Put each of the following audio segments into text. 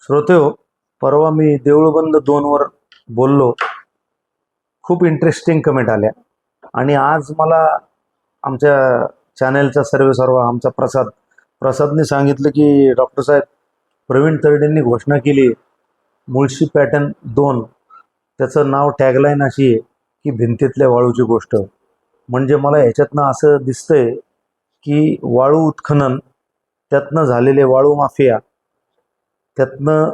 श्रोते हो, परवा मी देऊळबंद 2 वर बोललो. खूप इंटरेस्टिंग कमेंट आल्या आणि आज मला आमच्या चॅनेलचा सर्व आमचा प्रसादने सांगितलं की डॉक्टर साहेब, प्रवीण तरडेंनी घोषणा केली मुळशी पॅटर्न 2, त्याचं नाव टॅगलाईन अशी आहे की भिंतीतल्या वाळूची गोष्ट. म्हणजे मला ह्याच्यातनं असं दिसतंय की वाळू उत्खनन, त्यातनं झालेले वाळू माफिया, त्यातनं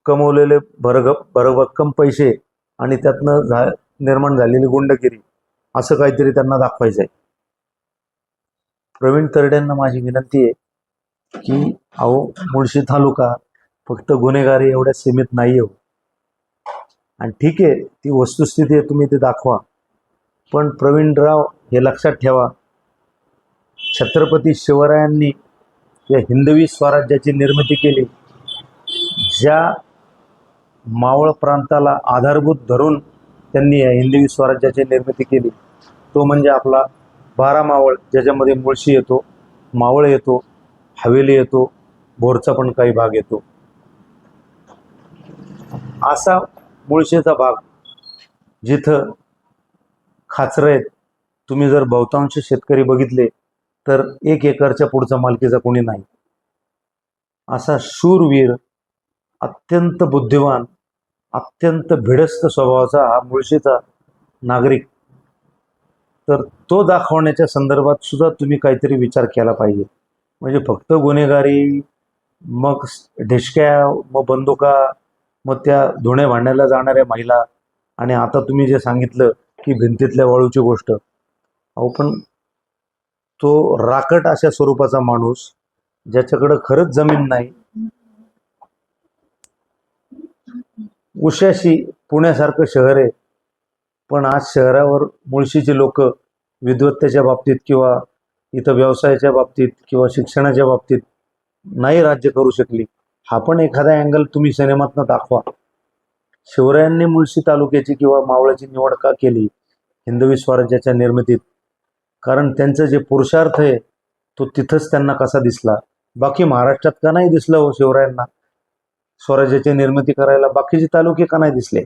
कमवलेले भरभक्कम पैसे आणि त्यातनं निर्माण झालेली गुंडगिरी, असं काहीतरी त्यांना दाखवायचं आहे. प्रवीण तरडेंना माझी विनंती आहे की अहो, मुळशी तालुका फक्त गुन्हेगारी एवढ्या सीमित नाही हो. आणि ठीक आहे, ती वस्तुस्थिती आहे, तुम्ही ते दाखवा. पण प्रवीणराव, हे लक्षात ठेवा, छत्रपती शिवरायांनी या हिंदवी स्वराज्याची निर्मिती केली. ज्या मावळ प्रांताला आधारभूत धरून त्यांनी या हिंदवी स्वराज्याची निर्मिती केली, तो म्हणजे आपला 12 मावळ, ज्याच्यामध्ये मुळशी येतो, मावळ येतो, हवेली येतो, भोरचा पण काही भाग येतो. असा मुळशीचा भाग जिथं खाचरं आहेत. तुम्ही जर बहुतांश शेतकरी बघितले तर 1 एकरच्या पुढचा मालकीचा कोणी नाही. असा शूरवीर, अत्यंत बुद्धिवान, अत्यंत भिडस्त स्वभावाचा हा मुळशीचा नागरिक. तर तो दाखवण्याच्या संदर्भात सुद्धा तुम्ही काहीतरी विचार केला पाहिजे. म्हणजे फक्त गुन्हेगारी, मग ढिशक्या, मग बंदुका, मग त्या धुणे भांड्याला जाणाऱ्या महिला, आणि आता तुम्ही जे सांगितलं की भिंतीतल्या वाळूची गोष्ट, अहो पण तो राकट अशा स्वरूपाचा माणूस, ज्याच्याकडं खरंच जमीन नाही, उशाशी पुण्यासारखं शहर आहे, पण आज शहरावर मुळशीची लोक विद्वत्तेच्या बाबतीत किंवा इथं व्यवसायाच्या बाबतीत किंवा शिक्षणाच्या बाबतीत नाही राज्य करू शकली. हा पण एखादा अँगल तुम्ही सिनेमातनं दाखवा. शिवरायांनी मुळशी तालुक्याची किंवा मावळाची निवड का केली हिंदवी स्वराज्याच्या निर्मितीत? कारण त्यांचं जे पुरुषार्थ आहे तो तिथंच त्यांना कसा दिसला. बाकी महाराष्ट्रात का नाही दिसलं हो शिवरायांना स्वराज्याची निर्मिती करायला? बाकीचे तालुके का नाही दिसले?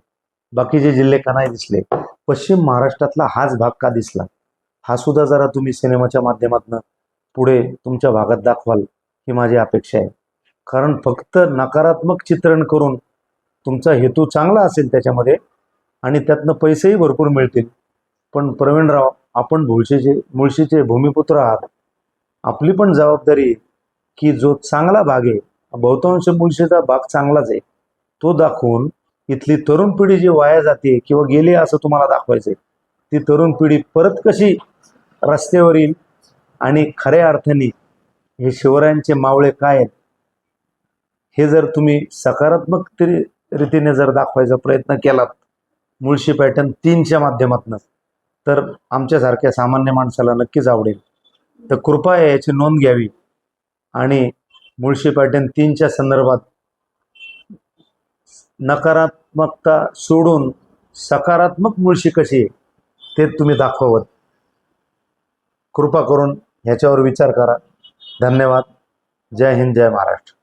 बाकीचे जिल्हे का नाही दिसले? पश्चिम महाराष्ट्रातला हाच भाग का दिसला? हा सुद्धा जरा तुम्ही सिनेमाच्या माध्यमातून पुढे तुमच्या भागात दाखवाल ही माझी अपेक्षा आहे. कारण फक्त नकारात्मक चित्रण करून, तुमचा हेतू चांगला असेल त्याच्यामध्ये आणि त्यातनं पैसेही भरपूर मिळतील, पण प्रवीणराव, आपण मुळशीचे भूमिपुत्र आहात. आपली पण जबाबदारी आहे की जो चांगला भाग आहे, बहुतांश मुळशीचा भाग चांगलाच आहे, तो दाखवून इथली तरुण पिढी जी वाया जाते किंवा गेली असं तुम्हाला दाखवायचंय, ती तरुण पिढी परत कशी रस्त्यावर येईल आणि खऱ्या अर्थाने हे शिवरायांचे मावळे काय आहेत हे जर तुम्ही सकारात्मक रीतीने जर दाखवायचा प्रयत्न केलात मुळशी पॅटर्न 3च्या माध्यमातून, तर आमच्यासारख्या सामान्य माणसाला नक्कीच आवडेल. तर कृपया याची नोंद घ्यावी आणि मुळशी पॅटर्न 3च्या संदर्भात नकारात्मकता सोडून सकारात्मक मुळशी कशी आहे ते तुम्ही दाखवत. कृपा करून ह्याच्यावर विचार करा. धन्यवाद. जय हिंद, जय महाराष्ट्र.